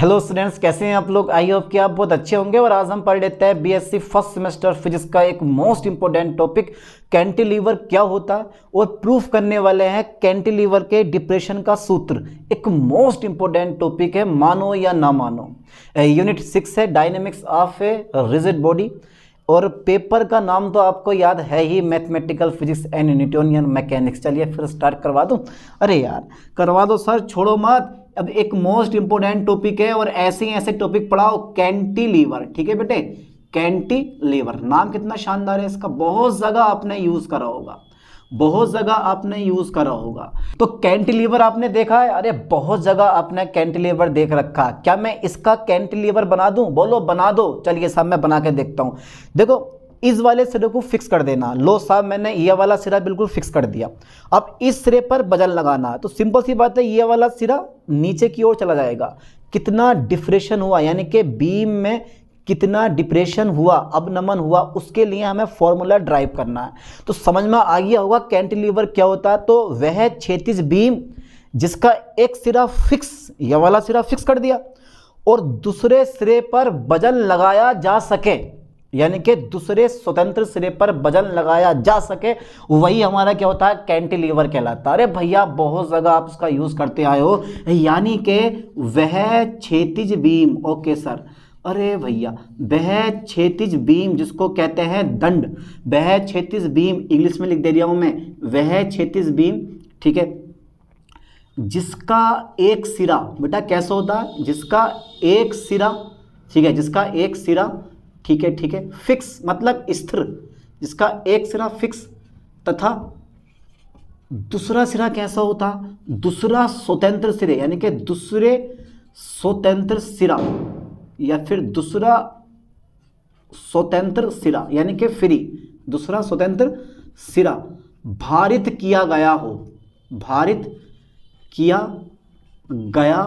Hello students, कैसे हैं आप लोग। आई होप कि आप बहुत अच्छे होंगे। और आज हम पढ़ लेते हैं बीएससी फर्स्ट सेमेस्टर फिजिक्स का एक मोस्ट इंपॉर्टेंट टॉपिक कैंटिलीवर क्या होता है, और प्रूफ करने वाले हैं कैंटिलीवर के डिप्रेशन का सूत्र। एक मोस्ट इंपॉर्टेंट टॉपिक है, मानो या ना मानो। यूनिट 6 है dynamics of a rigid body, और पेपर का नाम तो आपको याद है ही, mathematical physics and Newtonian mechanics. चलिए फिर स्टार्ट करवा दूं। अरे यार करवा दो सर, छोड़ो मत। अब एक मोस्ट इंपोर्टेंट टॉपिक है, और ऐसे ही ऐसे टॉपिक पढ़ाओ। कैंटिलीवर, ठीक है बेटे, कैंटिलीवर नाम कितना शानदार है इसका। बहुत जगह आपने यूज करा होगा, बहुत जगह आपने यूज करा होगा। तो कैंटिलीवर आपने देखा है, अरे बहुत जगह आपने कैंटिलीवर देख रखा। क्या मैं इसका कैंटिलीवर बना दूं? बोलो बना दो। चलिए साहब मैं बना के देखता हूं। देखो इस वाले सिरे को फिक्स कर देना। लो साहब मैंने ये वाला सिरा बिल्कुल फिक्स कर दिया। अब इस सिरे पर वजन लगाना है। तो सिंपल सी बात है, ये वाला सिरा नीचे की ओर चला जाएगा। कितना डिप्रेशन हुआ, यानी कि बीम में कितना डिप्रेशन हुआ, अवनमन हुआ, उसके लिए हमें फॉर्मूला ड्राइव करना है। तो समझ में आ गया होगा कैंटिलीवर क्या होता है। तो वह क्षैतिज बीम जिसका एक सिरा फिक्स, यह वाला सिरा फिक्स कर दिया, और दूसरे सिरे पर वजन लगाया जा सके, यानी कि दूसरे स्वतंत्र सिरे पर वजन लगाया जा सके, वही हमारा क्या होता है, कैंटिलीवर कहलाता है। अरे भैया बहुत जगह आप इसका यूज करते आए हो, यानी कि वह क्षैतिज बीम। ओके सर, अरे भैया वह क्षैतिज बीम जिसको कहते हैं दंड, वह क्षैतिज बीम, इंग्लिश में लिख दे दिया हूं मैं, वह क्षैतिज बीम, ठीक है, जिसका एक सिरा, बेटा कैसा होता है, जिसका एक सिरा, ठीक है, जिसका एक सिरा, ठीक है, ठीक है, फिक्स मतलब स्थिर, जिसका एक सिरा फिक्स तथा दूसरा सिरा कैसा होता, दूसरा स्वतंत्र सिरे, यानी कि दूसरे स्वतंत्र सिरा, या फिर दूसरा स्वतंत्र सिरा, यानी कि फ्री, दूसरा स्वतंत्र सिरा भारित किया गया हो, भारित किया गया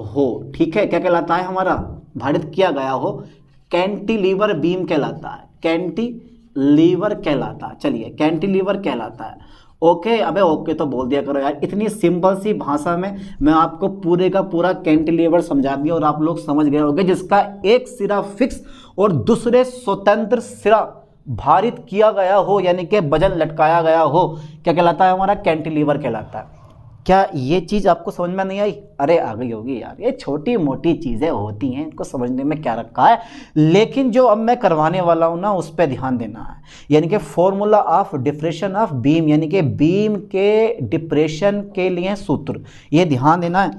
हो, ठीक है। क्या कहलाता है हमारा, भारित किया गया हो, कैंटिलीवर बीम कहलाता है, कैंटिलीवर कहलाता है। चलिए कैंटिलीवर कहलाता है। ओके, अबे ओके तो बोल दिया करो यार। इतनी सिंपल सी भाषा में मैं आपको पूरे का पूरा कैंटिलीवर समझा दिया, और आप लोग समझ गए होंगे, जिसका एक सिरा फिक्स और दूसरे स्वतंत्र सिरा भारित किया गया हो, यानी कि वजन लटकाया गया हो, क्या कहलाता है हमारा, कैंटिलीवर कहलाता है। क्या ये चीज़ आपको समझ में नहीं आई? अरे आ गई होगी यार, ये छोटी मोटी चीज़ें होती हैं, इनको समझने में क्या रखा है। लेकिन जो अब मैं करवाने वाला हूँ ना, उस पर ध्यान देना है, यानी कि formula of depression of beam, यानी कि बीम के डिप्रेशन के लिए सूत्र, ये ध्यान देना है।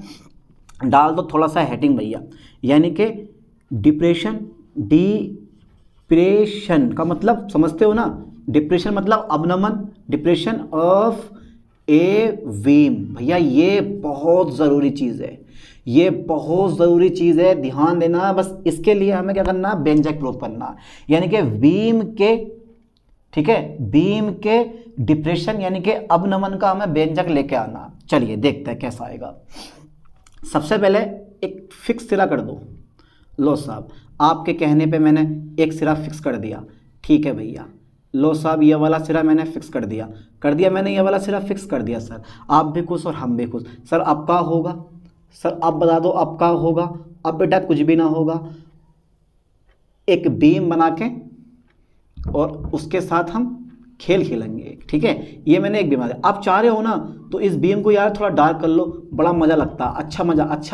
डाल दो थोड़ा सा हेडिंग भैया, यानी कि डिप्रेशन, डिप्रेशन का मतलब समझते हो ना, डिप्रेशन मतलब अवनमन, डिप्रेशन ऑफ ए बीम। भैया ये बहुत ज़रूरी चीज़ है, ये बहुत ज़रूरी चीज़ है, ध्यान देना। बस इसके लिए हमें क्या करना है, व्यंजक प्रूफ करना, यानी कि बीम के, ठीक है, बीम के डिप्रेशन यानी कि अवनमन का हमें व्यंजक लेके आना। चलिए देखते हैं कैसा आएगा। सबसे पहले एक फिक्स सिरा कर दो। लो साहब आपके कहने पे मैंने एक सिरा फिक्स कर दिया, ठीक है भैया। लो साहब ये वाला सिरा मैंने फिक्स कर दिया मैंने ये वाला सिरा फिक्स कर दिया। सर आप भी खुश और हम भी खुश। सर अब क्या होगा, सर आप बता दो अब क्या होगा। अब बेटा कुछ भी ना होगा, एक बीम बना के और उसके साथ हम खेल खेलेंगे, ठीक है। ये मैंने एक बीम बना दिया। आप चाह रहे हो ना तो इस बीम को यार थोड़ा डार्क कर लो, बड़ा मज़ा लगता है, अच्छा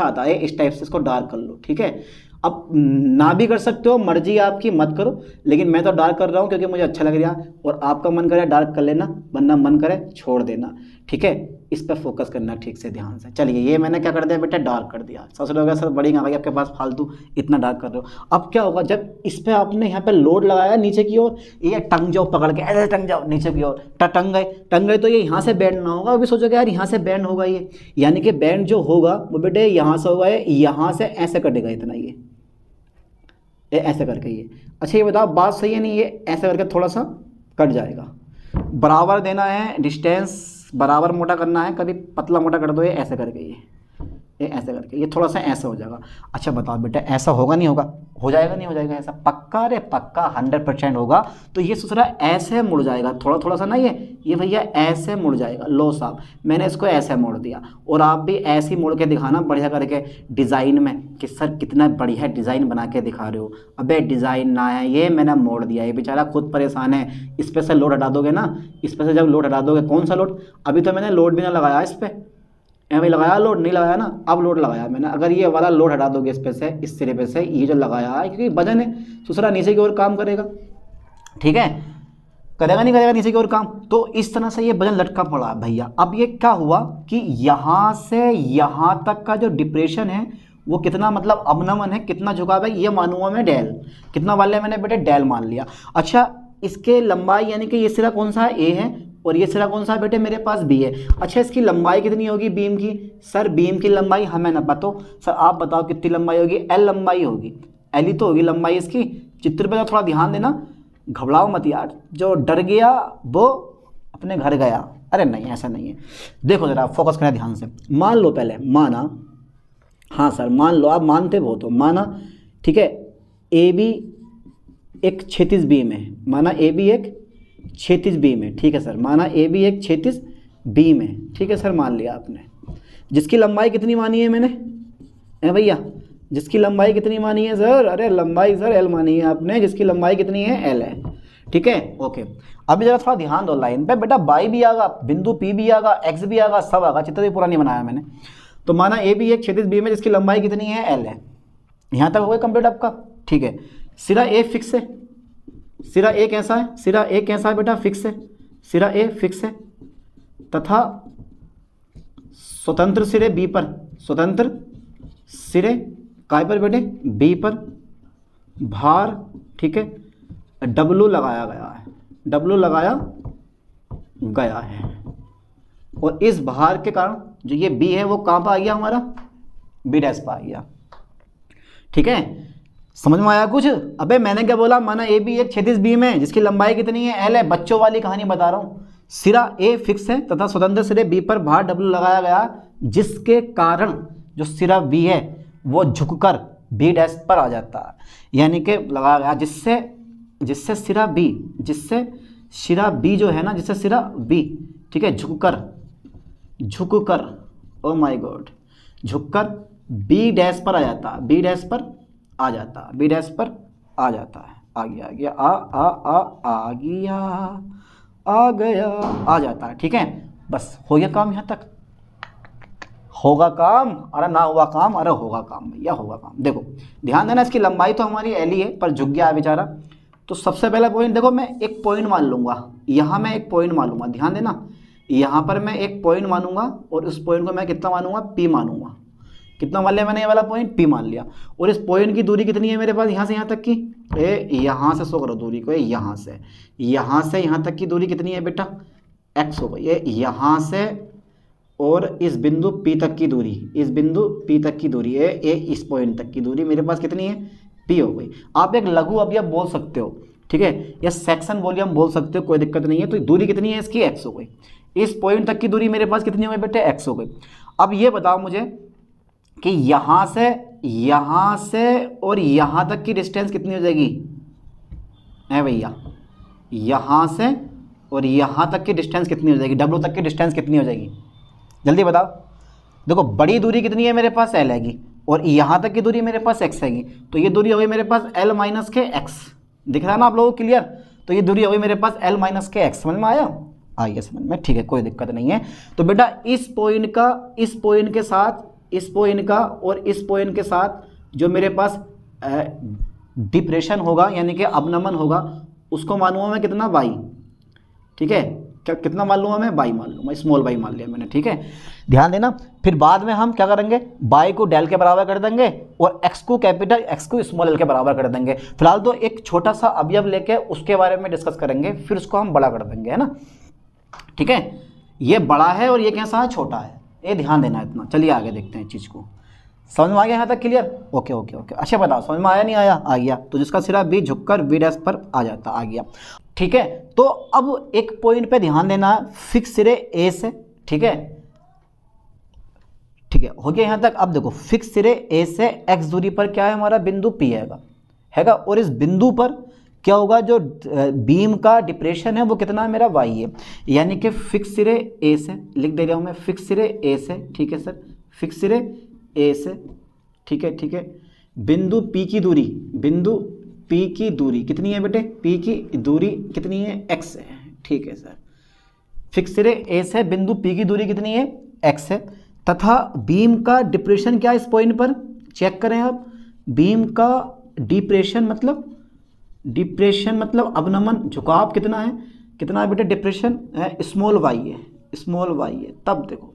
आता है इस टाइप से, इसको डार्क कर लो, ठीक है। अब ना भी कर सकते हो, मर्जी आपकी, मत करो, लेकिन मैं तो डार्क कर रहा हूँ क्योंकि मुझे अच्छा लग रहा है, और आपका मन करे डार्क कर लेना, वरना मन करे छोड़ देना, ठीक है। इस पर फोकस करना ठीक से, ध्यान से। चलिए ये मैंने क्या कर दिया बेटा, डार्क कर दिया। सबसे लोग सर बड़ी आ गई आपके पास फालतू, इतना डार्क कर रहे हो। अब क्या होगा, जब इस पर आपने यहाँ पे लोड लगाया नीचे की ओर, ये टंग जाओ पकड़ के, ऐसे टंग जाओ नीचे की ओर, टंग गए तो ये यहाँ से बैंड ना होगा। अभी सोचोगे यार यहाँ से बैंड होगा, ये यानी कि बैंड जो होगा वो बेटे यहाँ से होगा, यहाँ से ऐसे कटेगा इतना, ये ऐसे करके ये। अच्छा ये बताओ बात सही है नहीं, ये ऐसे करके थोड़ा सा कट जाएगा। बराबर देना है, डिस्टेंस बराबर मोटा करना है, कभी पतला मोटा कर दो, ये ऐसे करके, ये ये ऐसे करके, ये थोड़ा सा ऐसा हो जाएगा। अच्छा बताओ बेटा ऐसा होगा नहीं होगा? हो जाएगा नहीं हो जाएगा ऐसा? पक्का रे पक्का 100% होगा। तो ये दूसरा ऐसे मुड़ जाएगा, थोड़ा थोड़ा सा ना, ये भैया ऐसे मुड़ जाएगा। लो साहब मैंने इसको ऐसे मोड़ दिया, और आप भी ऐसे ही मोड़ के दिखाना बढ़िया करके डिज़ाइन में कि सर कितना बढ़िया डिज़ाइन बना के दिखा रहे हो। अबे डिज़ाइन ना है, ये मैंने मोड़ दिया, ये बेचारा खुद परेशान है। इस पर से लोड हटा दोगे ना, इस पर से जब लोड हटा दोगे, कौन सा लोड? अभी तो मैंने लोड भी ना लगाया इस पर, भाई लगाया लोड? नहीं लगाया ना, अब लोड लगाया मैंने। अगर ये वाला लोड हटा दोगे इस पे से, इस सिरे पे से, ये जो लगाया है, क्योंकि वजन है, दूसरा नीचे की ओर काम करेगा, ठीक है, करेगा नहीं करेगा नीचे की ओर काम। तो इस तरह से ये वजन लटका पड़ा है भैया। अब ये क्या हुआ कि यहाँ से यहाँ तक का जो डिप्रेशन है वो कितना, मतलब अवनमन है, कितना झुकाव है, ये मानूंगा मैं डेल। कितना मान लिया मैंने बेटे? डेल मान लिया। अच्छा इसके लंबाई यानी कि ये सिरा कौन सा है? ए है, और ये सिरा कौन सा है बेटे? मेरे पास बी है। अच्छा इसकी लंबाई कितनी होगी बीम की? सर बीम की लंबाई हमें ना पता, सर आप बताओ कितनी लंबाई होगी? एल लंबाई होगी, एल ही तो होगी लंबाई इसकी। चित्र पे थोड़ा ध्यान देना, घबराओ मत यार, जो डर गया वो अपने घर गया। अरे नहीं ऐसा नहीं है, देखो जरा फोकस करना ध्यान से। मान लो पहले, माना, हाँ सर मान लो, आप मानते हो तो माना, ठीक है, ए बी एक क्षैतिज बीम है, माना ए बी एक क्षैतिज बीम है, ठीक है सर, माना ए बी एक क्षैतिज बीम है, ठीक है सर, मान लिया आपने। जिसकी लंबाई कितनी मानी है मैंने? है भैया, जिसकी लंबाई कितनी मानी है सर? अरे लंबाई सर एल मानी है आपने, जिसकी लंबाई कितनी है? एल है, ठीक है, ओके। अभी जरा थोड़ा ध्यान दो लाइन पे बेटा, बाई भी आगा, बिंदु पी भी आगा, एक्स भी आगा, सब आगा, चित्र भी पूरा नहीं बनाया मैंने। तो माना ए बी एक क्षैतिज बीम है जिसकी लंबाई कितनी है? एल है। यहाँ तक हो गया कंप्लीट आपका, ठीक है। सिरा ए फिक्स है, सिरा ए कैसा है? सिरा ए कैसा है बेटा? फिक्स है, सिरा ए फिक्स है, तथा स्वतंत्र सिरे बी पर, स्वतंत्र सिरे काय पर बेटे? बी पर भार, ठीक है, डब्लू लगाया गया है, डब्लू लगाया गया है। और इस भार के कारण जो ये बी है वो कहाँ पर आ गया हमारा? बी डैश पर आ गया, ठीक है। समझ में आया कुछ? अबे मैंने क्या बोला? माना ए बी एक क्षैतिज बीम है जिसकी लंबाई कितनी है? एल है। बच्चों वाली कहानी बता रहा हूँ। सिरा ए फिक्स है तथा स्वतंत्र सिरे बी पर भार डब्ल्यू लगाया गया, जिसके कारण जो सिरा बी है वो झुककर बी डैश पर आ जाता है, यानी कि लगाया गया जिससे सिरा बी, जिससे सिरा बी जो है ना, जिससे सिरा बी, ठीक है, झुककर ओ माय गॉड, झुककर बी डैश पर आ जाता है, बी डैश पर आ जाता है, बी डैश पर आ जाता है। आ गया आ गया आ जाता है, ठीक है। बस हो गया काम, यहाँ तक होगा काम। अरे ना हुआ काम, अरे होगा काम भैया, होगा काम। देखो ध्यान देना, इसकी लंबाई तो हमारी एल ही है, पर झुक गया है बेचारा। तो सबसे पहला पॉइंट देखो, मैं एक पॉइंट मान लूँगा, यहाँ मैं एक पॉइंट मान लूँगा, ध्यान देना, यहाँ पर मैं एक पॉइंट मानूंगा और उस पॉइंट को मैं कितना मानूंगा? पी मानूंगा। कितना मान लिया मैंने? ये वाला पॉइंट पी मान लिया। और इस पॉइंट की दूरी कितनी है मेरे पास यहाँ से यहाँ तक की? यहाँ से शो करो दूरी को, यहाँ से यहाँ तक की दूरी कितनी है बेटा? एक्स हो गई। ये यहाँ से और इस बिंदु P तक की दूरी, इस बिंदु P तक की दूरी है, ये इस पॉइंट तक की दूरी मेरे पास कितनी है? P हो गई। आप एक लघु अवयव बोल सकते हो, ठीक है, या सेक्शन वॉल्यूम बोल सकते हो, कोई दिक्कत नहीं है। तो दूरी कितनी है इसकी? एक्स हो गई। इस पॉइंट तक की दूरी मेरे पास कितनी हो गई बेटे? एक्स हो गई। अब ये बताओ मुझे कि यहाँ से और यहाँ तक की डिस्टेंस कितनी हो जाएगी? है भैया, यहाँ से और यहाँ तक की डिस्टेंस कितनी हो जाएगी? डब्ल्यू तक की डिस्टेंस कितनी हो जाएगी? जल्दी बताओ। देखो बड़ी दूरी कितनी है मेरे पास? एल हैगी, और यहाँ तक की दूरी मेरे पास एक्स हैगी। तो ये दूरी हो गई मेरे पास एल माइनस के एक्स। दिख रहा है ना आप लोगों को क्लियर? तो ये दूरी हो गई मेरे पास एल माइनस के एक्स। समझ में आया? आइए समझ में, ठीक है, कोई दिक्कत नहीं है। तो बेटा इस पॉइंट के साथ, इस पॉइंट का और इस पॉइंट के साथ जो मेरे पास डिप्रेशन होगा यानी कि अवनमन होगा, उसको मानूंगा मैं कितना? वाई, ठीक है। क्या कितना मान लूँगा मैं? वाई मान लूँगा, स्मॉल वाई मान लिया मैंने, ठीक है। ध्यान देना, फिर बाद में हम क्या करेंगे? वाई को डेल के बराबर कर देंगे और एक्स को कैपिटल, एक्स को स्मॉल एल के बराबर कर देंगे। फिलहाल तो एक छोटा सा अवयव लेके उसके बारे में डिस्कस करेंगे, फिर उसको हम बड़ा कर देंगे, है ना, ठीक है। ये बड़ा है और ये कैसा है? छोटा है, ये ध्यान देना इतना। चलिए आगे देखते हैं चीज़ को। समझ में आ गया यहाँ तक? क्लियर? Okay okay okay. अच्छा बताओ, समझ में आया नहीं आया? आ गया। तो जिसका सिरा बी झुककर बी डैश पर आ जाता, आ गया, ठीक है। तो अब एक पॉइंट पे ध्यान देना, फिक्स सिरे ए से, ठीक है, ठीक है, हो गया यहाँ तक। अब देखो फिक्स सिरे ए से x दूरी पर क्या है हमारा बिंदु P हैगा और इस बिंदु पर क्या होगा, जो बीम का डिप्रेशन है वो कितना मेरा y है, यानी कि फिक्स सिरे ए से लिख दे रहा हूँ मैं, फिक्स सिरे ए से, ठीक है सर, फिक्स सिरे ए से, ठीक है, बिंदु P की दूरी, बिंदु P की दूरी कितनी है बेटे, P की दूरी कितनी है, x है, ठीक है सर। फिक्स सिरे ए से बिंदु P की दूरी कितनी है, x है, तथा बीम का डिप्रेशन क्या है इस पॉइंट पर, चेक करें आप, बीम का डिप्रेशन मतलब अवनमन झुकाव कितना है बेटे, डिप्रेशन है स्मॉल y है। तब देखो,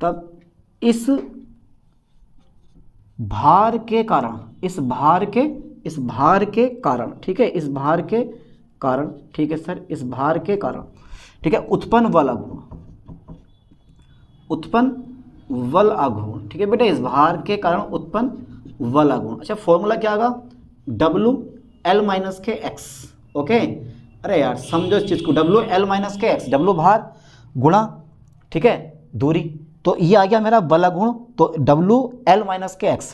तब इस भार के कारण, ठीक है सर, ठीक है, उत्पन्न वल आघूर्ण, ठीक है बेटा, इस भार के कारण उत्पन्न वल आघूर्ण। अच्छा, फॉर्मूला क्या आगा, WL-X, ओके। अरे यार समझो इस चीज को, WL-X, W भार गुणा, ठीक है, दूरी, तो ये आ गया मेरा बल आघूर्ण, तो WL-X,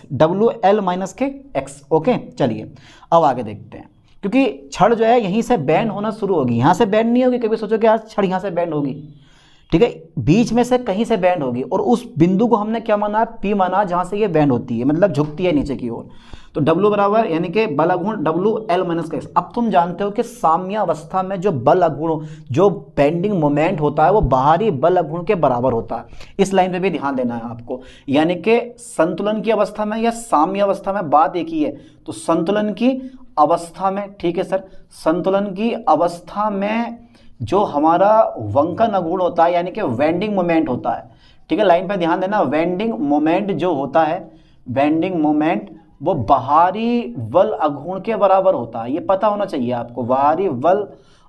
ओके। चलिए अब आगे देखते हैं, क्योंकि छड़ जो है यहीं से बैंड होना शुरू होगी, यहाँ से बैंड नहीं होगी, कभी सोचो कि यार छड़ यहाँ से बैंड होगी, ठीक है, बीच में से कहीं से बैंड होगी, और उस बिंदु को हमने क्या माना, P माना, जहाँ से ये बैंड होती है, मतलब झुकती है नीचे की ओर, तो W बराबर यानी कि बल आघूर्ण WL-X। अब तुम जानते हो कि साम्य अवस्था में जो बल आघूर्ण, जो बेंडिंग मोमेंट होता है वो बाहरी बल आघूर्ण के बराबर होता है। इस लाइन पे भी ध्यान देना है आपको, यानी कि संतुलन की अवस्था में या साम्य अवस्था में बात एक ही है, तो संतुलन की अवस्था में, ठीक है सर, संतुलन की अवस्था में जो हमारा वंकन आघूर्ण होता है, यानी कि वेंडिंग मोमेंट होता है, ठीक है, लाइन पे ध्यान देना, वेंडिंग मोमेंट जो होता है, वेंडिंग मोमेंट वो बाहरी वल आघूर्ण के बराबर होता है, ये पता होना चाहिए आपको, बाहरी वल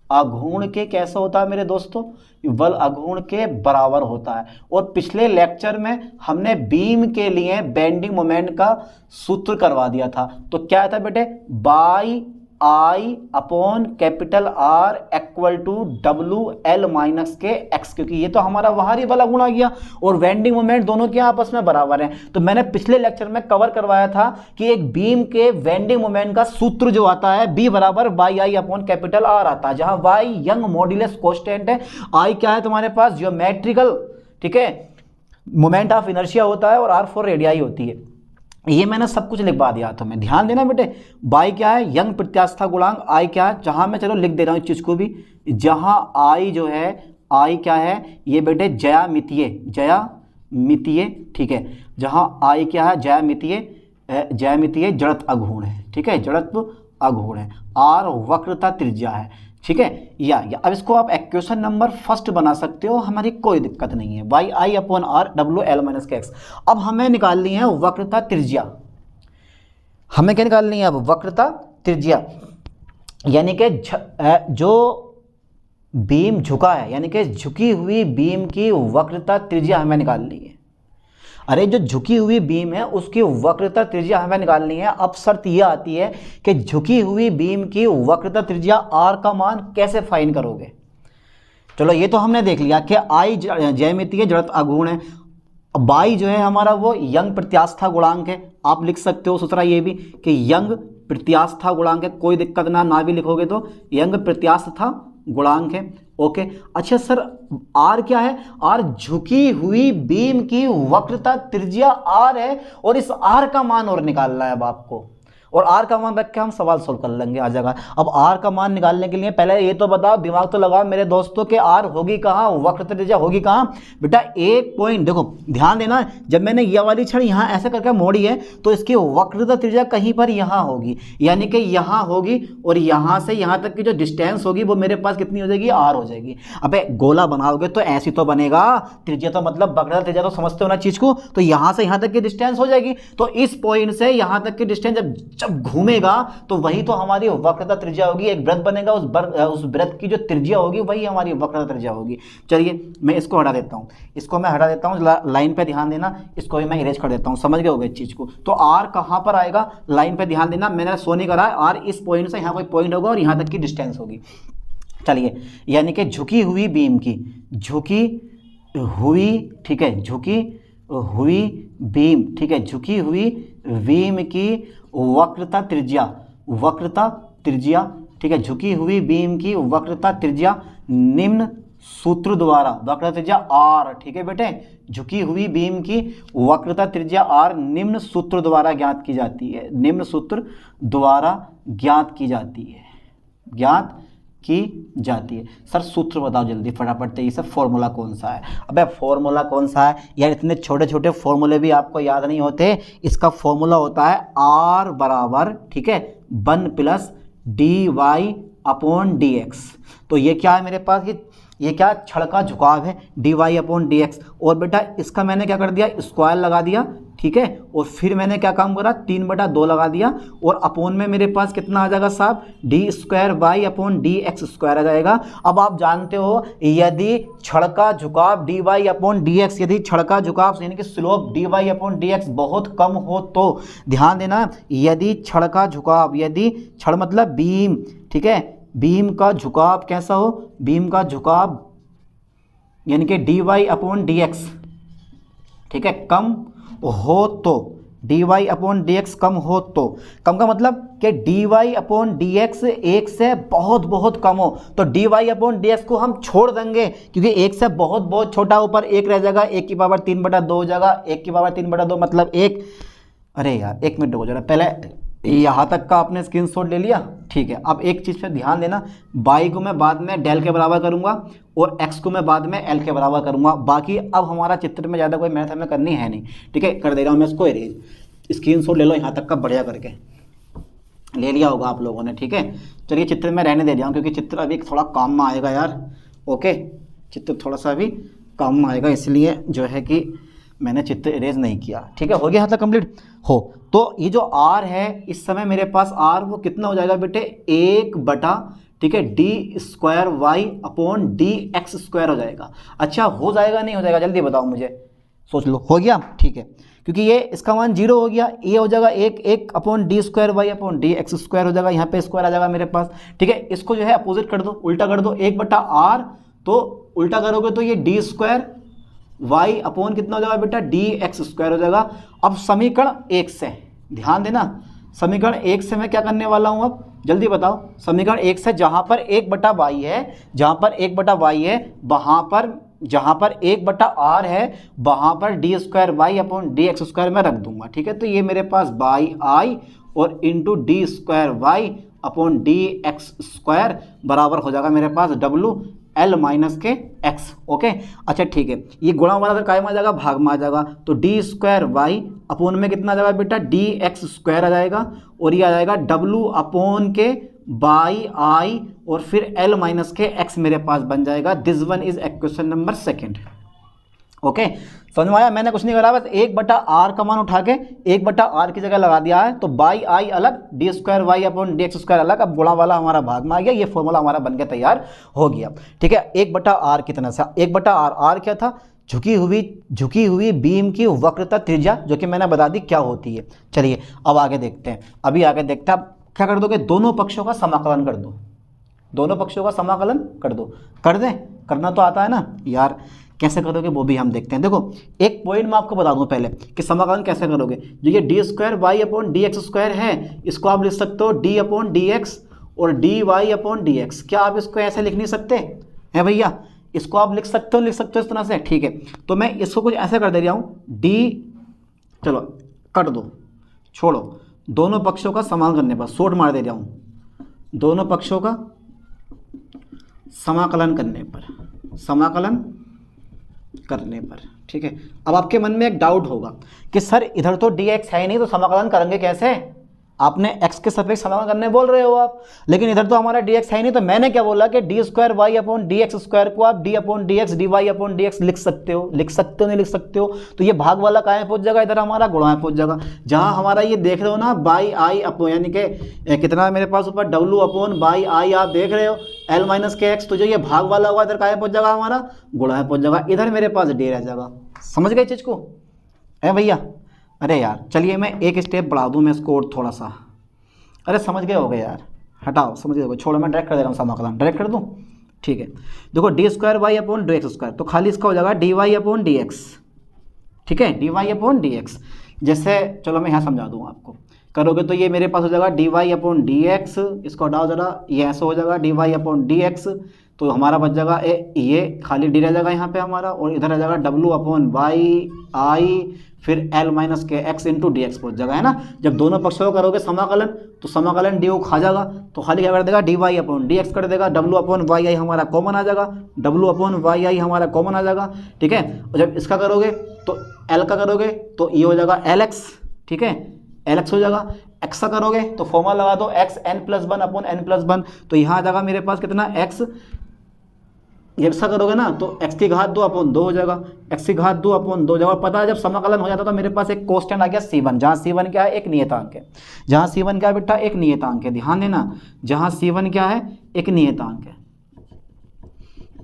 आघूर्ण के कैसा होता है मेरे दोस्तों, वल आघूर्ण के बराबर होता है। और पिछले लेक्चर में हमने बीम के लिए बेंडिंग मोमेंट का सूत्र करवा दिया था, तो क्या था बेटे, by I upon capital R equal to WL-X, क्योंकि ये तो हमारा बाहरी बल आघूर्ण आ गया और वेंडिंग मोमेंट दोनों के आपस में बराबर हैं। तो मैंने पिछले लेक्चर में कवर करवाया था कि एक बीम के वेंडिंग मोमेंट का सूत्र जो आता है B बराबर by I upon capital R आता है, जहां Y यंग मॉड्यूलस कांस्टेंट है, I क्या है तुम्हारे पास ज्योमेट्रिकल, ठीक है, मोमेंट ऑफ इनर्शिया होता है, और R4 रेडियाई होती है। ये मैंने सब कुछ लिखवा दिया था, मैं ध्यान देना बेटे, बाई क्या है, यंग प्रत्यास्था गुणांक, आई क्या है, जहां मैं चलो लिख दे रहा हूं इस चीज को भी, जहां आई जो है, आई क्या है, ये बेटे ज्यामितीय, ठीक है, जहां आई क्या है, ज्यामितीय जड़त्व आघूर्ण है, ठीक है, जड़त्व आघूर्ण है, आर वक्रता त्रिज्या है, ठीक है, या अब इसको आप इक्वेशन नंबर फर्स्ट बना सकते हो, हमारी कोई दिक्कत नहीं है, by I upon are WL-X। अब हमें निकालनी है वक्रता त्रिज्या, हमें क्या निकालनी है अब, वक्रता त्रिज्या, यानी कि जो बीम झुका है, यानी कि झुकी हुई बीम की वक्रता त्रिज्या हमें निकालनी है। अरे जो झुकी हुई बीम है उसकी वक्रता त्रिज्या हमें निकालनी है। अब शर्त यह आती है कि झुकी हुई बीम की वक्रता त्रिज्या आर का मान कैसे फाइंड करोगे। चलो ये तो हमने देख लिया कि आई ज्यामितीय जड़त्व आघूर्ण है, बाई जो है हमारा वो यंग प्रत्यास्था गुणांक है, आप लिख सकते हो सूत्र ये भी कि यंग प्रत्यास्था गुणांक है, कोई दिक्कत ना भी लिखोगे तो यंग प्रत्यास्था गुणांक है, ओके। अच्छा सर आर क्या है, आर झुकी हुई बीम की वक्रता त्रिज्या आर है, और इस आर का मान और निकालना है अब आपको, और आर का मान रख के हम सवाल सोल्व कर लेंगे आ जाएगा। अब आर का मान निकालने के लिए पहले ये तो बताओ, दिमाग तो लगाओ मेरे दोस्तों कि आर होगी कहाँ, वक्रता त्रिज्या होगी कहाँ बेटा, एक पॉइंट देखो ध्यान देना, जब मैंने ये वाली छड़ यहाँ ऐसे करके मोड़ी है तो इसकी वक्रता त्रिज्या कहीं पर यहाँ होगी, यानी कि यहाँ होगी, और यहाँ से यहाँ तक की जो डिस्टेंस होगी वो मेरे पास कितनी हो जाएगी, आर हो जाएगी। अबे गोला बनाओगे तो ऐसी तो बनेगा, त्रिज्या तो मतलब वक्रता त्रिज्या तो समझते हो ना चीज को, तो यहाँ से यहाँ तक की डिस्टेंस हो जाएगी, तो इस पॉइंट से यहाँ तक की डिस्टेंस जब घूमेगा तो वही तो हमारी वक्रता त्रिज्या होगी, एक वृत्त बनेगा, उस वृत्त की जो त्रिज्या होगी वही हमारी वक्रता त्रिज्या होगी। चलिए मैं इसको हटा देता हूँ, इसको मैं हटा देता हूँ, लाइन पे ध्यान देना, इसको भी मैं इरेज कर देता हूँ, समझ गए होगे इस चीज को। तो आर कहाँ पर आएगा, लाइन पे ध्यान देना, मैंने शो नहीं करा, आर इस पॉइंट से यहाँ कोई पॉइंट होगा और यहाँ तक की डिस्टेंस होगी। चलिए यानी कि झुकी हुई बीम की, झुकी हुई, ठीक है, झुकी हुई बीम, ठीक है, झुकी हुई बीम की वक्रता त्रिज्या, ठीक है, झुकी हुई बीम की वक्रता त्रिज्या निम्न सूत्र द्वारा, वक्रता त्रिज्या आर, ठीक है बेटे, झुकी हुई बीम की वक्रता त्रिज्या आर निम्न सूत्र द्वारा ज्ञात की जाती है, निम्न सूत्र द्वारा ज्ञात की जाती है। सर सूत्र बताओ जल्दी फटाफट से, ये सब फॉर्मूला कौन सा है? अबे फॉर्मूला कौन सा है यार, इतने छोटे छोटे फॉर्मूले भी आपको याद नहीं होते। इसका फॉर्मूला होता है आर बराबर, ठीक है, 1 प्लस dy अपॉन dx। तो ये क्या है मेरे पास, ये क्या छड़ का झुकाव है, dy अपॉन dx। और बेटा इसका मैंने क्या कर दिया, स्क्वायर लगा दिया, ठीक है, और फिर मैंने क्या काम करा, 3/2 लगा दिया, और अपोन में मेरे पास कितना आ जाएगा साहब, d² अपॉन dx² आ जाएगा। अब आप जानते हो यदि छड़ का झुकाव dy अपॉन dx, यदि छड़ का झुकाव यानी कि स्लोप dy अपॉन dx बहुत कम हो तो, ध्यान देना, यदि छड़ का झुकाव, यदि छड़ मतलब बीम, ठीक है, बीम का झुकाव कैसा हो, बीम का झुकाव यानी कि dy अपॉन dx, ठीक है, कम हो तो, dy अपॉन dx कम हो तो, कम का मतलब कि dy अपॉन dx 1 से बहुत बहुत कम हो तो dy अपॉन dx को हम छोड़ देंगे, क्योंकि 1 से बहुत बहुत छोटा, ऊपर 1 रह जाएगा, 1 की पावर 3/2 हो जाएगा, 1 की पावर 3/2 मतलब 1। अरे यार 1 मिनट हो जरा, पहले यहाँ तक का आपने स्क्रीनशॉट ले लिया, ठीक है। अब एक चीज़ पे ध्यान देना, y को मैं बाद में डेल के बराबर करूँगा और x को मैं बाद में l के बराबर करूँगा। बाकी अब हमारा चित्र में ज़्यादा कोई मेहनत हमें करनी है नहीं, ठीक है, कर दे रहा हूँ मैं इसको इरेज। स्क्रीनशॉट ले लो यहाँ तक का, बढ़िया करके ले लिया होगा आप लोगों ने, ठीक है। चलिए चित्र में रहने दे दिया हूँ, क्योंकि चित्र अभी थोड़ा काम में आएगा यार, ओके, चित्र थोड़ा सा अभी काम में आएगा, इसलिए जो है कि मैंने चित्र इरेज नहीं किया, ठीक है। हो गया यहाँ तक कंप्लीट हो। तो ये जो r है इस समय मेरे पास r वो कितना हो जाएगा बेटे, 1/, ठीक है, d² अपॉन dx² हो जाएगा। अच्छा हो जाएगा नहीं हो जाएगा, जल्दी बताओ मुझे, सोच लो, हो गया, ठीक है, क्योंकि ये इसका मान 0 हो गया, ये हो जाएगा 1 अपॉन d² अपॉन dx² हो जाएगा, यहाँ पे स्क्वायर आ जाएगा मेरे पास, ठीक है। इसको जो है अपोजिट कर दो, उल्टा कर दो, 1/r, तो उल्टा करोगे तो ये d² अपॉन कितना हो जाएगा बेटा, dx² हो जाएगा। अब समीकरण 1 से ध्यान देना, समीकरण 1 से मैं क्या करने वाला हूं, अब जल्दी बताओ, समीकरण 1 से जहां पर 1/y है, जहां पर 1/y है, वहां पर जहां पर 1/r है, वहां पर d² अपॉन dx² मैं रख दूंगा, ठीक है। तो ये मेरे पास y और इंटू d² अपॉन dx² बराबर हो जाएगा मेरे पास WL-x, ओके। अच्छा ठीक है, ये गुणा वाला अगर काय में आ जाएगा, भाग में आ जाएगा, तो d² अपॉन में कितना आ जाएगा बेटा, dx² आ जाएगा, और ये आ जाएगा W अपॉन के y और फिर L-x मेरे पास बन जाएगा। This one is equation number 2, okay. समझ में आया, मैंने कुछ नहीं करा, बस 1/r का मान उठा के 1/r की जगह लगा दिया है, तो y अलग, d² अपॉन dx² अलग। अब गुणा वाला हमारा भाग में आ गया, ये फॉर्मूला हमारा बन के तैयार हो गया, ठीक है। 1/r कितना सा, 1/r, r क्या था, झुकी हुई बीम की वक्रता त्रिज्या, जो कि मैंने बता दी क्या होती है। चलिए अब आगे देखते हैं, अभी आगे देखते हैं। अब क्या कर दोगे, दोनों पक्षों का समाकलन कर दो, दोनों पक्षों का समाकलन कर दो, कर दें, करना तो आता है ना यार, कैसे करोगे वो भी हम देखते हैं। देखो एक पॉइंट मैं आपको बता दूं पहले कि समाकलन कैसे करोगे। जो ये d² अपॉन dx² है, इसको आप लिख सकते हो d अपॉन dx और dy अपॉन dx। क्या आप इसको ऐसे लिख नहीं सकते हैं भैया, इसको आप लिख सकते हो इस तरह से, ठीक है। तो मैं इसको कुछ ऐसे कर दे रहा हूँ, d, चलो कट दो, छोड़ो, दोनों पक्षों का समाकलन करने पर शॉर्ट मार दे रहा हूँ, दोनों पक्षों का समाकलन करने पर, ठीक है। अब आपके मन में एक डाउट होगा कि सर इधर तो dx है ही नहीं, तो समाकलन करेंगे कैसे, आपने x के सापेक्ष समाकलन करने बोल रहे हो आप, लेकिन इधर तो हमारा dx है ही नहीं। तो मैंने क्या बोला कि d² अपॉन dx² को आप d upon dx dy upon dx लिख सकते हो, नहीं लिख सकते हो। तो ये भाग वाला कहाँ पहुंच जाएगा, इधर हमारा गुणा में पहुंच जाएगा। जहां हमारा ये देख रहे हो ना y अपॉन, यानी कि कितना मेरे पास ऊपर w अपॉन y आप देख रहे हो L-x, तो जो ये भाग वाला हुआ इधर कहाँ पहुंच जाएगा, हमारा गुणा में पहुंच जाएगा। इधर मेरे पास d रह जाएगा। समझ गए चीज को है भैया? अरे यार चलिए मैं एक स्टेप बढ़ा दूं मैं इसको और थोड़ा सा, अरे समझ गए हो गए यार, हटाओ, समझ गए, छोड़ो, मैं डायरेक्ट कर दे रहा हूँ, समाकलन डायरेक्ट कर दूं, ठीक है। देखो d² अपॉन dx², तो खाली इसका हो जाएगा dy अपॉन dx, ठीक है, dy अपॉन dx। जैसे चलो मैं यहाँ समझा दूँ आपको, करोगे तो ये मेरे पास हो जाएगा dy अपॉन dx, इसको हटाओ जरा, ये ऐसा हो जाएगा dy अपॉन dx, तो हमारा बच जाएगा ये खाली डी रह जाएगा यहाँ पे हमारा, और इधर आ जाएगा w अपॉन वाई आई, फिर l माइनस के x इंटू डी एक्स पहुँच जाएगा, है ना। जब दोनों पक्षों को करोगे समाकलन तो समाकलन डी खा जाएगा, तो खाली क्या कर देगा dy अपॉन डी एक्स कर देगा, w अपॉन वाई आई हमारा कॉमन आ जाएगा, w अपॉन वाई आई हमारा कॉमन आ जाएगा, ठीक है। और जब इसका करोगे तो l का करोगे तो ये हो जाएगा lx, ठीक है, lx हो जाएगा। x का करोगे तो फॉर्मूला लगा दो x n+1 अपॉन n+1, तो यहाँ आ जाएगा मेरे पास कितना x, जब ऐसा करोगे ना तो x की घात 2 अपॉन 2 हो जाएगा, x की घात 2 अपॉन 2 जब पता है, जब समाकलन हो जाता तो मेरे पास एक कोष्टक आ गया c1, जहाँ c1 क्या है, एक नियतांक है, जहाँ c1 क्या है बेटा, एक नियतांक है, ध्यान देना, जहाँ c1 क्या है, एक नियतांक है,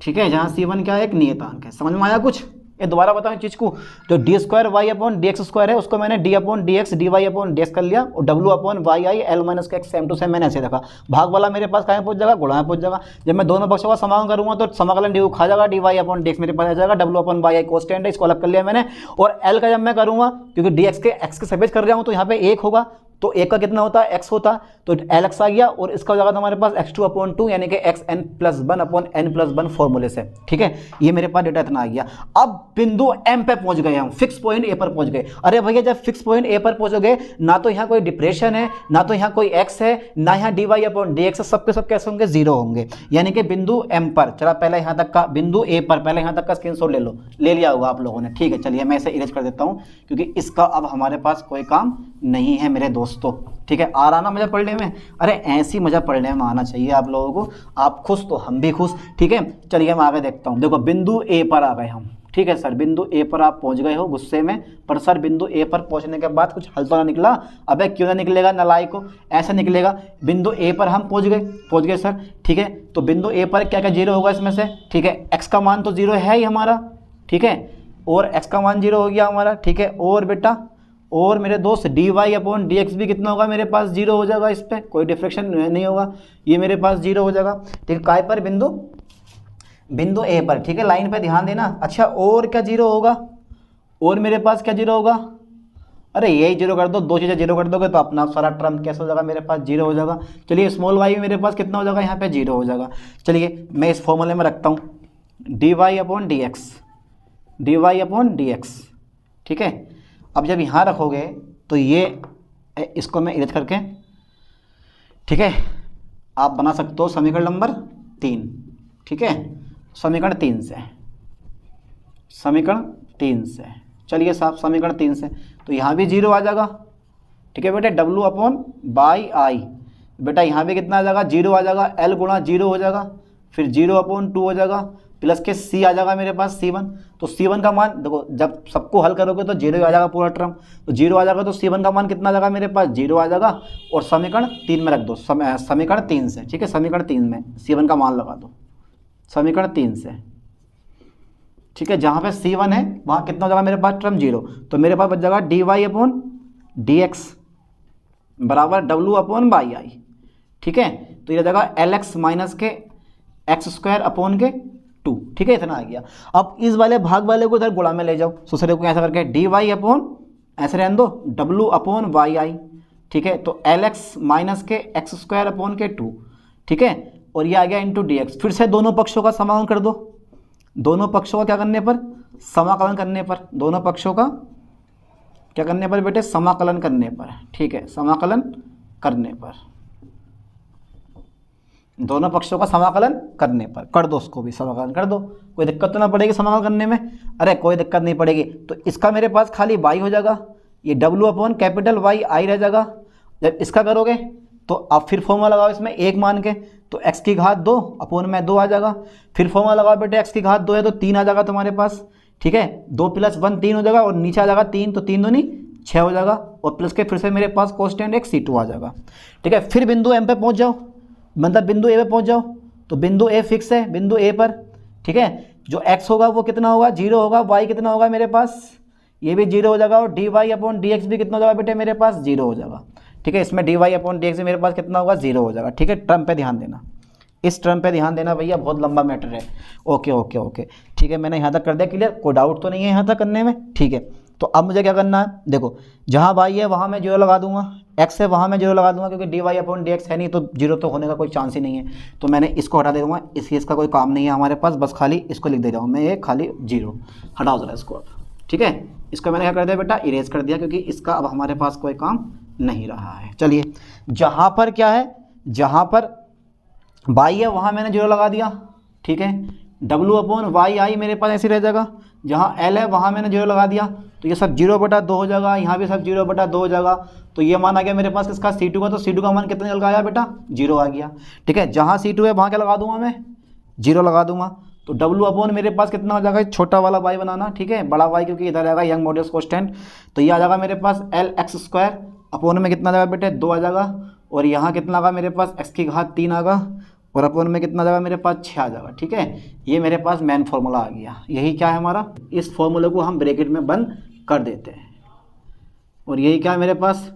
ठीक है, जहाँ c1 क्या है, एक नियतांक है। समझ में आया कुछ? ये दोबारा बताओ चीज़ को, जो D square Y upon D X square है उसको मैंने D upon D X D Y upon D X कर लिया, और W upon Y I L minus का एक्स सेम टू सेम मैंने ऐसे रखा। भाग वाला मेरे पास कहाँ पहुंच जाएगा, गुणा में पहुंच जाएगा। जब मैं दोनों पक्षों का समाकलन करूंगा तो समाकलन डी खा जाएगा, D Y upon D X मेरे पास आ जाएगा, W upon Y I constant है, इसको अलग कर लिया मैंने। और एल का जब मैं करूँगा, क्योंकि डी एक्स के सफेद कर रहा हूँ तो यहाँ पे 1 होगा, तो एक का कितना होता है, x होता, तो एल एक्स आ गया, और इसका हो जाएगा हमारे पास x2 अपॉन 2 यानी कि xn+1 अपॉन n+1 फॉर्मूले से, ठीक है। ये मेरे पास डेटा इतना आ गया। अब बिंदु m पे पहुंच गए हम, फिक्स पॉइंट a पर पहुंच गए। अरे भैया जब फिक्स पॉइंट a पर पहुंचोगे ना तो यहाँ कोई डिप्रेशन है, ना तो यहाँ कोई x है, ना यहाँ dy अपॉन dx है, सबके सब कैसे होंगे, 0 होंगे। यानी कि बिंदु m पर, चला पहले यहाँ तक का बिंदु a पर, पहले यहाँ तक का स्क्रीनशॉट ले लो, ले लिया होगा आप लोगों ने, ठीक है। चलिए मैं इसे इरेज कर देता हूँ, क्योंकि इसका अब हमारे पास कोई काम नहीं है मेरे दोस्तों, ठीक है। आ रहा ना मज़ा पढ़ने में, अरे ऐसी मज़ा पढ़ने में आना चाहिए आप लोगों को, आप खुश तो हम भी खुश, ठीक है। चलिए मैं आगे देखता हूँ। देखो बिंदु ए पर आ गए हम, ठीक है सर, बिंदु ए पर आप पहुँच गए हो गुस्से में, पर सर बिंदु ए पर पहुँचने के बाद कुछ हल तो ना निकला। अबे क्यों ना निकलेगा नालायक को, ऐसा निकलेगा। बिंदु ए पर हम पहुँच गए सर, ठीक है। तो बिंदु ए पर क्या क्या 0 होगा इसमें से, ठीक है। एक्स का मान तो 0 है ही हमारा, ठीक है, और एक्स का मान 0 हो गया हमारा, ठीक है। और बेटा और मेरे दोस्त D Y upon D X भी कितना होगा मेरे पास, 0 हो जाएगा, इस पर कोई डिफ्रेक्शन नहीं होगा, ये मेरे पास 0 हो जाएगा, ठीक है। काय पर, बिंदु ए पर, ठीक है, लाइन पे ध्यान देना। अच्छा और क्या 0 होगा, और मेरे पास क्या 0 होगा, अरे यही 0 कर दो, दो चीज़ें 0 कर दोगे तो अपना सारा टर्म कैसे हो जाएगा, मेरे पास 0 हो जाएगा। चलिए स्मॉल वाई मेरे पास कितना हो जाएगा, यहाँ पे 0 हो जाएगा। चलिए मैं इस फॉर्मूले में रखता हूँ D Y upon D X, D Y upon D X, ठीक है। अब जब यहाँ रखोगे तो ये इसको मैं इरेज करके, ठीक है, आप बना सकते हो समीकरण नंबर 3, ठीक है, समीकरण 3 से, समीकरण 3 से। चलिए साहब समीकरण 3 से, तो यहाँ भी 0 आ जाएगा, ठीक है बेटे, डब्लू अपॉन बाई आई, बेटा यहाँ भी कितना आ जाएगा, 0 आ जाएगा, एल गुणा 0 हो जाएगा, फिर 0 अपॉन 2 हो जाएगा, प्लस के सी आ जाएगा मेरे पास c1। तो c1 का मान देखो, जब सबको हल करोगे तो 0 आ जाएगा पूरा टर्म, तो 0 आ जाएगा, तो c1 का मान कितना आ जाएगा मेरे पास, 0 आ जाएगा। और समीकरण 3 में रख दो, समीकरण 3 से, ठीक है, समीकरण 3 में c1 का मान लगा दो, समीकरण 3 से, ठीक है। जहाँ पे c1 है वहाँ कितना हो जाएगा मेरे पास टर्म, 0, तो मेरे पास बच जाएगा D Y upon D X बराबर डब्लू अपॉन बाई आई, ठीक है। तो ये हो जाएगा एल एक्स माइनस के एक्स स्क्वायर अपॉन के 2, ठीक है, इतना आ गया। अब इस वाले भाग वाले को इधर गुणा में ले जाओ, दूसरे को ऐसा करके डी वाई अपॉन ऐसे रहने दो डब्लू अपॉन वाई आई, ठीक है। तो एल एक्स माइनस के एक्स स्क्वायर अपॉन के 2, ठीक है, और ये आ गया इंटू डी एक्स। फिर से दोनों पक्षों का समाकलन कर दो, दोनों पक्षों का क्या करने पर, समाकलन करने पर, दोनों पक्षों का क्या करने पर बेटे, समाकलन करने पर, ठीक है, समाकलन करने पर, दोनों पक्षों का समाकलन करने पर कर दो, उसको भी समाकलन कर दो, कोई दिक्कत तो ना पड़ेगी समाकलन करने में, अरे कोई दिक्कत नहीं पड़ेगी। तो इसका मेरे पास खाली y हो जाएगा, ये w अपॉन कैपिटल Y आई रह जाएगा। जब इसका करोगे तो आप फिर फॉर्मूला लगाओ इसमें 1 मान के, तो x की घात 2 अपॉन में 2 आ जाएगा। फिर फॉर्मूला लगाओ बेटे, x की घात 2 है तो 3 आ जाएगा तुम्हारे पास, ठीक है, 2 + 1 3 हो जाएगा, और नीचे आ जाएगा 3, तो 3 दूनी 6 हो जाएगा, और प्लस के फिर से मेरे पास कॉन्स्टेंट एक c2 आ जाएगा, ठीक है। फिर बिंदु m पे पहुँच जाओ, मतलब बिंदु ए पे पहुंच जाओ, तो बिंदु ए फिक्स है बिंदु ए पर, ठीक है। जो x होगा वो कितना होगा, 0 होगा, y कितना होगा मेरे पास, ये भी 0 हो जाएगा, और D Y upon D X भी कितना हो जाएगा बेटे मेरे पास, 0 हो जाएगा, ठीक है। इसमें D Y upon D X मेरे पास कितना होगा, 0 हो जाएगा, ठीक है। टर्म पे ध्यान देना, इस टर्म पे ध्यान देना भैया, बहुत लंबा मैटर है। ओके ओके ओके, ठीक है, मैंने यहाँ तक कर दिया क्लियर, कोई डाउट तो नहीं है यहाँ तक करने में, ठीक है। तो अब मुझे क्या करना है, देखो जहाँ y है वहाँ मैं 0 लगा दूंगा, x है वहाँ मैं 0 लगा दूंगा, क्योंकि dy/dx है नहीं तो 0 तो होने का कोई चांस ही नहीं है। तो मैंने इसको हटा दे दूंगा, इसका कोई काम नहीं है हमारे पास, बस खाली इसको लिख दे रहा हूँ मैं, ये खाली 0 हटाओ जरा इसको अब। ठीक है, इसको मैंने क्या कर दिया बेटा, इरेज कर दिया, क्योंकि इसका अब हमारे पास कोई काम नहीं रहा है। चलिए, जहाँ पर क्या है, जहाँ पर y है वहाँ मैंने 0 लगा दिया। ठीक है, w/yi मेरे पास ऐसे रह जाएगा, जहाँ l है वहाँ मैंने 0 लगा दिया, तो ये सब 0/2 हो जाएगा, यहाँ भी सब 0/2 हो जाएगा। तो ये मान आ गया मेरे पास किसका, C2 का। तो C2 का मान कितना लगा आया बेटा, 0 आ गया। ठीक है, जहाँ C2 है वहाँ क्या लगा दूंगा मैं, 0 लगा दूंगा। तो w/ मेरे पास कितना हो जाएगा, छोटा वाला y बनाना, ठीक है, बड़ा y क्योंकि इधर आएगा यंग मॉड्यूलस कांस्टेंट। तो ये आ जाएगा मेरे पास lx² अपॉन में कितना जाएगा बेटे, 2 आ जाएगा, और यहाँ कितना आएगा मेरे पास x3 आएगा, और अपॉन में कितना जाएगा मेरे पास 6 आ जाएगा। ठीक है, ये मेरे पास मेन फार्मूला आ गया। यही क्या है हमारा, इस फॉर्मूले को हम ब्रैकेट में बंद कर देते हैं। और यही क्या है मेरे पास,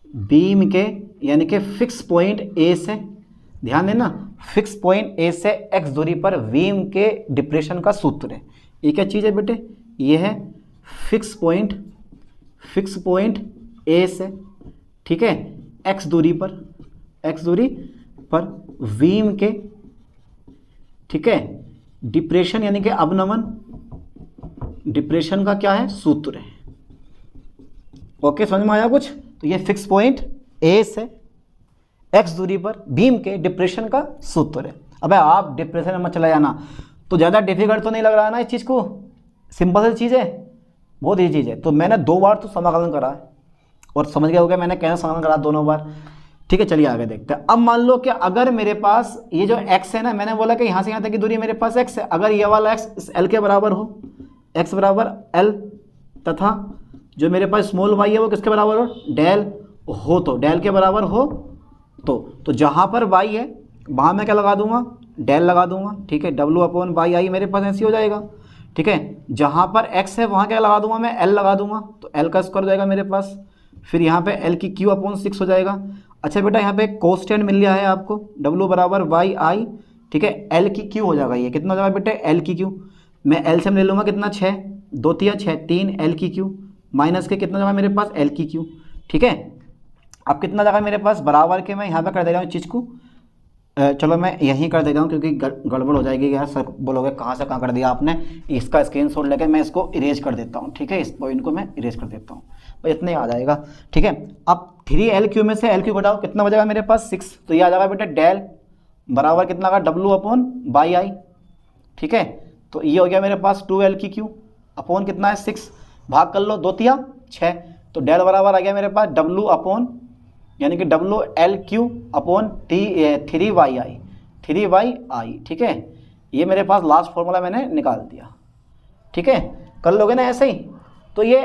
बीम के यानी कि फिक्स पॉइंट ए से, ध्यान देना, फिक्स पॉइंट ए से x दूरी पर बीम के डिप्रेशन का सूत्र है। ये क्या चीज़ है बेटे, ये है फिक्स पॉइंट ए से, ठीक है, x दूरी पर बीम के, ठीक है, डिप्रेशन यानी कि अवनमन, डिप्रेशन का क्या है, सूत्र है। ओके, समझ में आया कुछ। तो ये फिक्स पॉइंट ए से x दूरी पर बीम के डिप्रेशन का सूत्र है। अबे आप डिप्रेशन में मत चला जाना, तो ज़्यादा डिफिकल्ट तो नहीं लग रहा है ना इस चीज़ को, सिंपल सी चीज़ है, बहुत ईजी चीज़ है। तो मैंने 2 बार तो समाकलन करा है और समझ गया हो गया मैंने कैसे समाकलन करा दोनों बार। ठीक है, चलिए आगे देखते हैं। अब मान लो कि अगर मेरे पास ये जो x है ना, मैंने बोला कि यहाँ से यहाँ तक की दूरी मेरे पास x है, अगर ये वाला x इस l के बराबर हो, x बराबर l, तथा जो मेरे पास स्मॉल y है वो किसके बराबर हो, डेल हो, तो डेल के बराबर हो, तो जहाँ पर y है वहाँ मैं क्या लगा दूंगा, डेल लगा दूंगा। ठीक है, w/yi मेरे पास ऐसे हो जाएगा। ठीक है, जहाँ पर x है वहाँ क्या लगा दूंगा मैं, l लगा दूंगा, तो l का स्क्वायर हो जाएगा मेरे पास, फिर यहाँ पे l/6 हो जाएगा। अच्छा बेटा, यहाँ पे कोस्टेंट मिल गया है आपको, w/yi, ठीक है, l/q हो जाएगा। ये कितना हो जाएगा बेटे, l/q, मैं एलसीएम ले लूँगा कितना, 6, 2 × 6 3 l/q माइनस के कितना जाएगा मेरे पास, l/q। ठीक है, अब कितना जाएगा मेरे पास, बराबर के मैं यहाँ पे कर दे रहा हूँ चीज़ को, चलो मैं यहीं कर दे रहा हूँ क्योंकि गड़बड़ हो जाएगी यार, सर बोलोगे कहाँ से कहाँ कर दिया आपने। इसका स्क्रीनशॉट लेके मैं इसको इरेज कर देता हूँ। ठीक है, इस पॉइंट को मैं इरेज कर देता हूँ, तो इतने आ जाएगा। ठीक है, अब 3l/q में से l/q घटाओ, कितना बचेगा मेरे पास, 6, तो ये आ जाएगा बेटा डेल बराबर कितना का, w/i। ठीक है, तो ये हो गया मेरे पास 2l/q अपॉन कितना है, 6, भाग कर लो, 2 × 6, तो डेल बराबर आ गया मेरे पास w यानी कि WL/q अपॉन 3yi। ठीक है, ये मेरे पास लास्ट फॉर्मूला मैंने निकाल दिया। ठीक है, कर लोगे ना ऐसे ही। तो ये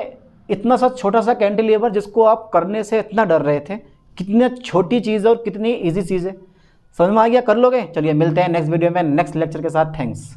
इतना सा छोटा सा कैंटिलीवर जिसको आप करने से इतना डर रहे थे, कितनी छोटी चीज़ है और कितनी ईजी चीज़ है, समझ में आ गया, कर लोगे। चलिए मिलते हैं नेक्स्ट वीडियो में नेक्स्ट लेक्चर के साथ। थैंक्स।